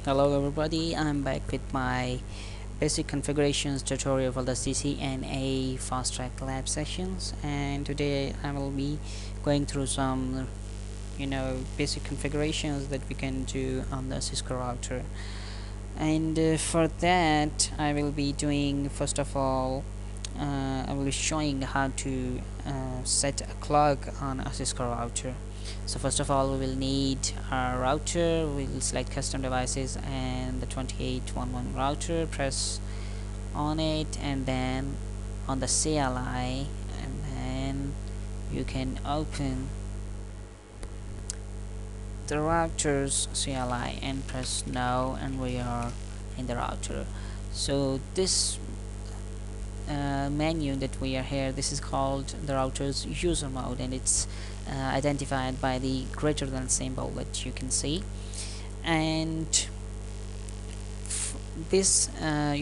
Hello everybody, I'm back with my basic configurations tutorial for the CCNA fast track lab sessions, and today I will be going through some basic configurations that we can do on the Cisco router. And for that I will be doing, first of all, I will be showing how to set a clock on a Cisco router. So first of all, we will need our router. We'll select custom devices and the 2811 router, press on it, and then on the CLI, and then you can open the router's CLI and press no, and we are in the router. So this menu that we are here, this is called the router's user mode, and it's identified by the greater than symbol that you can see. And this uh,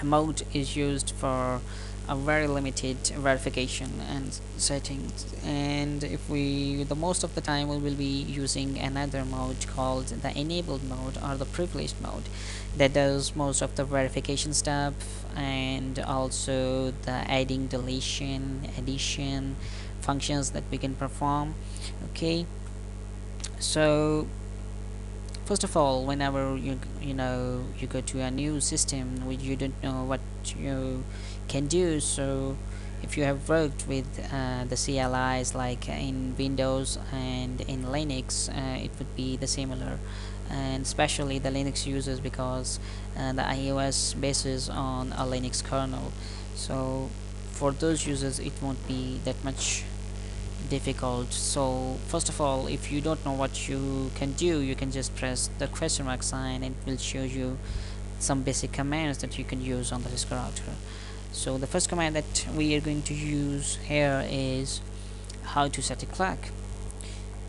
mode is used for a very limited verification and settings, and if we the most of the time we will be using another mode called the enabled mode or the privileged mode that does most of the verification stuff, and also the adding, deletion, addition functions that we can perform. Okay, so first of all, whenever you go to a new system which you don't know what you can do, so if you have worked with the CLIs like in Windows and in Linux, it would be the similar, and especially the Linux users, because the iOS bases on a Linux kernel. So for those users it won't be that much difficult. So first of all, if you don't know what you can do, you can just press the question mark sign and it will show you some basic commands that you can use on the Cisco router. So the first command that we are going to use here is how to set a clock.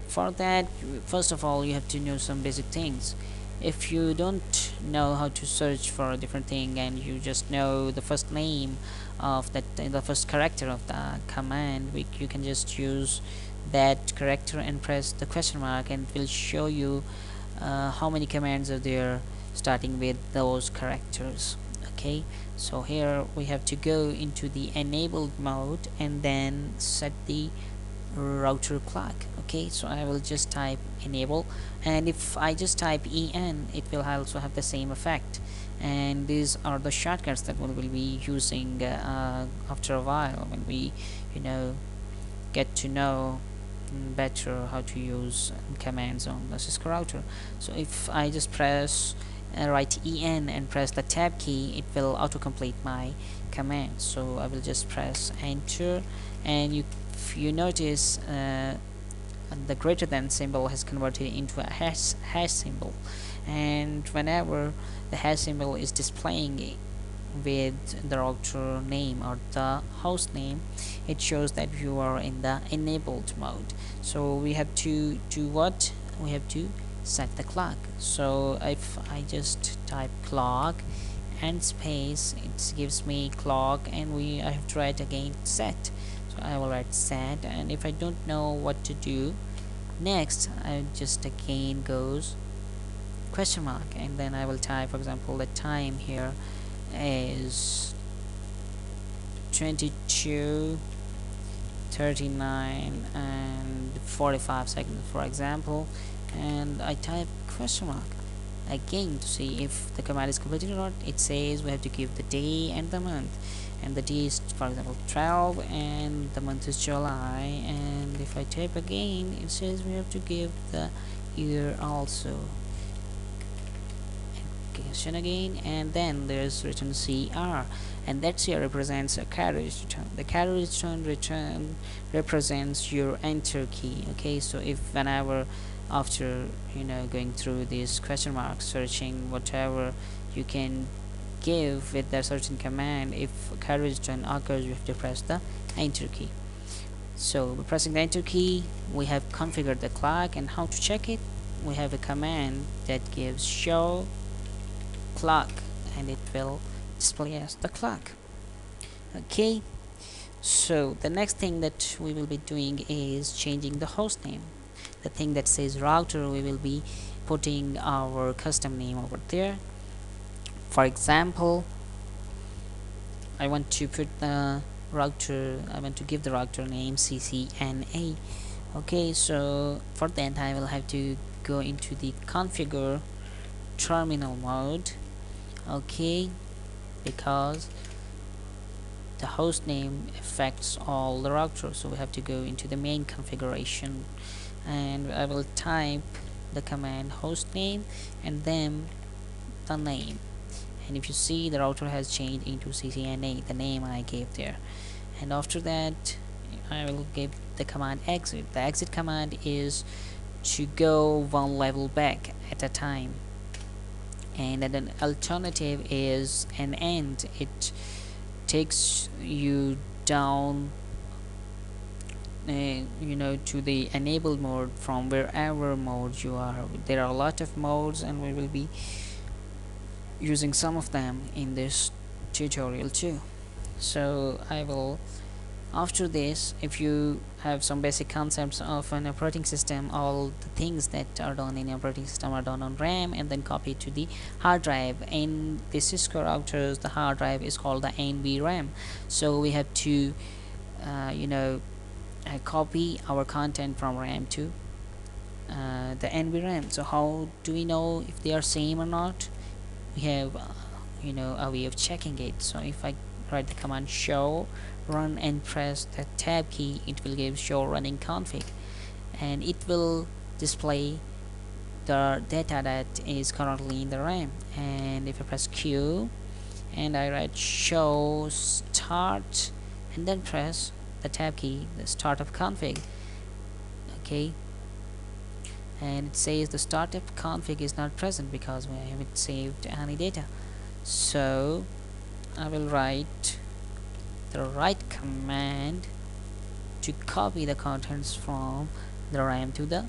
For that, first of all, you have to know some basic things. If you don't know how to search for a different thing and you just know the first name of that, the first character of the command, you can just use that character and press the question mark, and it will show you how many commands are there starting with those characters. Okay, so here we have to go into the enabled mode and then set the router clock. Okay, so I will just type enable, and if I just type en, it will also have the same effect. And these are the shortcuts that we will be using after a while, when we get to know better how to use commands on the Cisco router. So if I just press write en and press the tab key, it will autocomplete my command. So I will just press enter, and if you notice the greater than symbol has converted into a hash symbol, and whenever the hash symbol is displaying with the router name or the host name, it shows that you are in the enabled mode. So we have to do what? We have to set the clock. So if I just type clock and space, it gives me clock, and I have to write again set. So I will write set, and if I don't know what to do next, I just again goes question mark, and then I will type, for example, the time here is 22:39 and 45 seconds, for example, and I type question mark again to see if the command is completed or not. It says we have to give the day and the month, and the day is, for example, 12, and the month is July. And if I type again, it says we have to give the year also. Question again, and then there's written CR, and that CR represents a carriage return. The carriage return represents your enter key. Okay, so if whenever after going through these question marks, searching whatever you can give with the certain command, if carriage return occurs, you have to press the enter key. So by pressing the enter key, we have configured the clock. And how to check it? We have a command that gives show clock, and it will display as the clock. Okay, so the next thing that we will be doing is changing the host name. the thing that says router, we will be putting our custom name over there. For example, I want to put the router, I want to give the router name CCNA. Okay, so for that I will have to go into the configure terminal mode. Okay, because the host name affects all the routers, so we have to go into the main configuration, and I will type the command host name and then the name. And if you see, the router has changed into CCNA, the name I gave there. And after that I will give the command exit. The exit command is to go one level back at a time, and then an alternative is an end. It takes you down to the enabled mode from wherever mode you are. There are a lot of modes, and we will be using some of them in this tutorial too. So I will, after this, if you have some basic concepts of an operating system, all the things that are done in operating system are done on RAM and then copied to the hard drive. In the Cisco routers, the hard drive is called the NVRAM. So we have to copy our content from RAM to the NVRAM. So how do we know if they are same or not? We have a way of checking it. So if I write the command show run and press the tab key, it will give show running config, and it will display the data that is currently in the RAM. And if I press Q and I write show start and then press the tab key, the startup config, okay, and it says the startup config is not present because we haven't saved any data. So I will write the right command to copy the contents from the RAM to the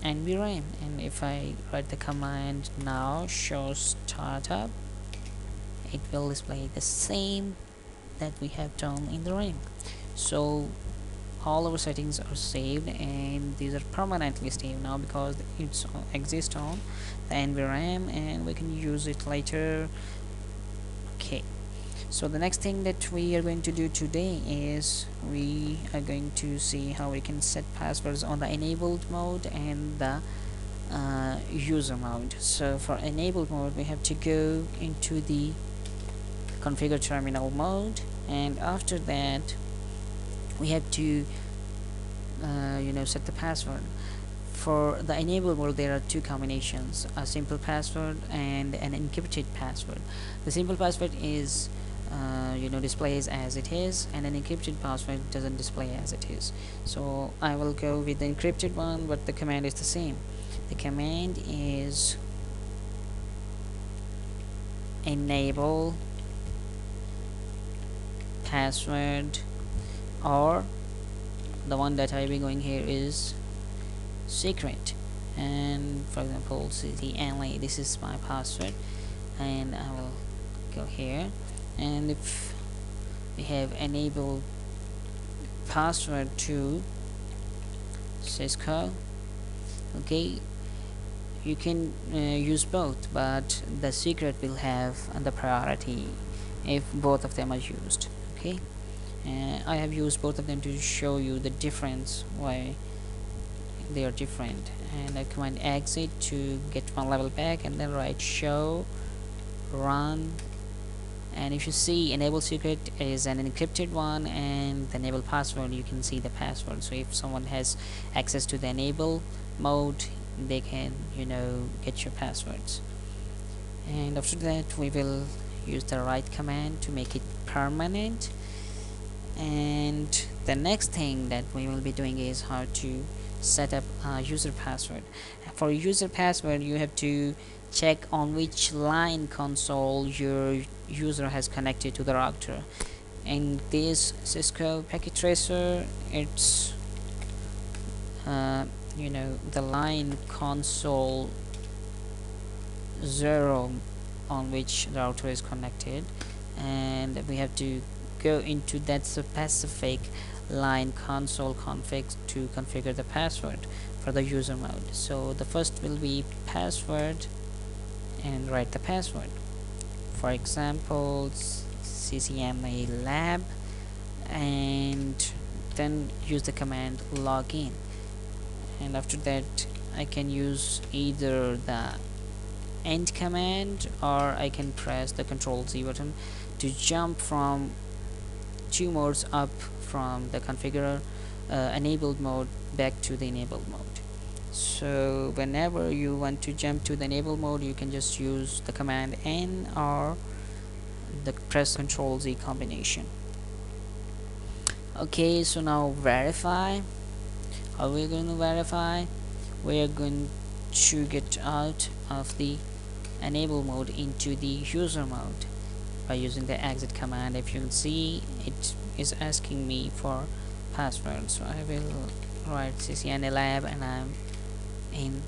NVRAM. And if I write the command now show startup, it will display the same that we have done in the RAM. So all our settings are saved, and these are permanently saved now because it exists on the NVRAM and we can use it later. Okay, so the next thing that we are going to do today is we are going to see how we can set passwords on the enabled mode and the user mode. So for enabled mode, we have to go into the configure terminal mode, and after that we have to set the password. For the enabled mode, there are two combinations: a simple password and an encrypted password. The simple password is displays as it is, and an encrypted password doesn't display as it is. So I will go with the encrypted one, but the command is the same. The command is enable password, or the one that I'll be going here is secret. And for example, CCNA, this is my password, and I will go here. And if we have enabled password to Cisco, okay, you can use both, but the secret will have the priority if both of them are used. Okay, I have used both of them to show you the difference, why they are different. And I command exit to get one level back, and then write show run. And if you see, enable secret is an encrypted one, and the enable password, you can see the password. So if someone has access to the enable mode, they can get your passwords. And after that, we will use the right command to make it permanent. And the next thing that we will be doing is how to set up a user password. For user password, you have to check on which line console your user has connected to the router. In this Cisco packet tracer, it's the line console 0 on which the router is connected, and we have to go into that specific line console config to configure the password. for the user mode. So the first will be password, and write the password. For example, CCNA lab, and then use the command login. And after that I can use either the end command, or I can press the Ctrl Z button to jump from two modes up from the configure enabled mode back to the enabled mode. So whenever you want to jump to the enable mode, you can just use the command N or the press Ctrl Z combination. Okay, so now verify. How are we going to verify? We are going to get out of the enable mode into the user mode by using the exit command. If you can see, it is asking me for password, so I will write CCNA lab, and I'm in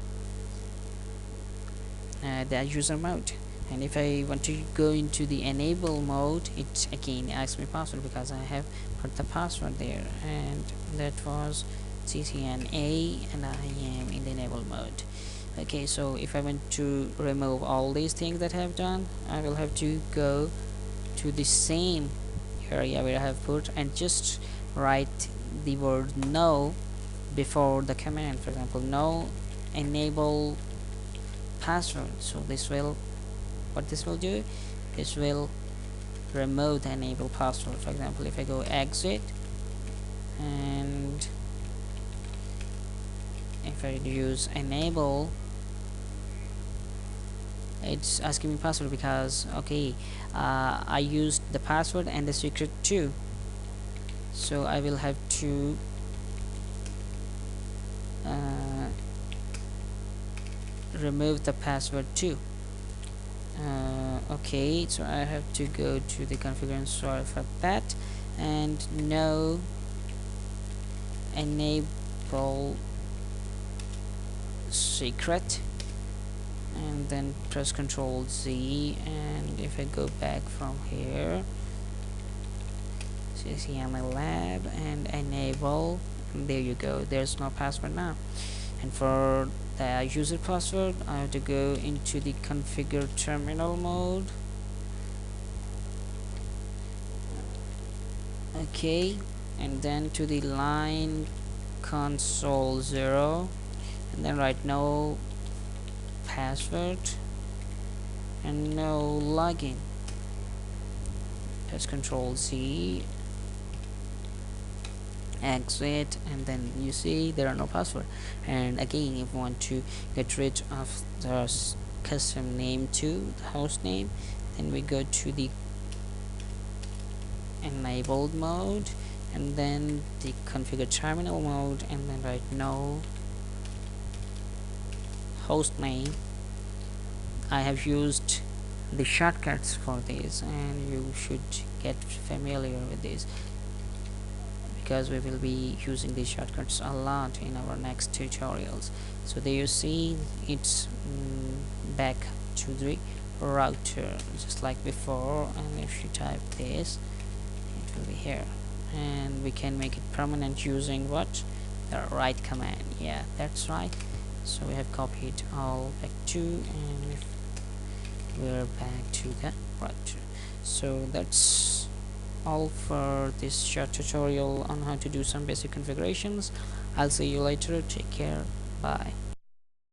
the user mode. And if I want to go into the enable mode, it again asks me password because I have put the password there, and that was CCNA, and I am in the enable mode. Okay, so if I want to remove all these things that I have done, I will have to go to the same area where I have put and just write the word no before the command. For example, no enable password. So this will, what this will do, this will remove the enable password. For example, if I go exit, and if I use enable, it's asking me password because okay, I used the password and the secret too, so I will have to remove the password too. Okay, so I have to go to the configuration. Sorry for that. And no enable secret, and then press Ctrl Z, and if I go back from here, CCNA lab and enable, and there you go, there's no password now. And for the user password, I have to go into the configure terminal mode. Okay, and then to the line console 0, and then write no password and no login. Press Ctrl Z, exit, and then you see there are no password. And again, if you want to get rid of the custom name to the host name, then we go to the enabled mode, and then the configure terminal mode, and then write no host name. I have used the shortcuts for this, and you should get familiar with this because we will be using these shortcuts a lot in our next tutorials. So there you see, it's back to the router just like before, and if you type this, it will be here, and we can make it permanent using what, the right command. Yeah, that's right. So we have copied all back to, and we're back to the router. So that's all for this short tutorial on how to do some basic configurations. I'll see you later. Take care. Bye.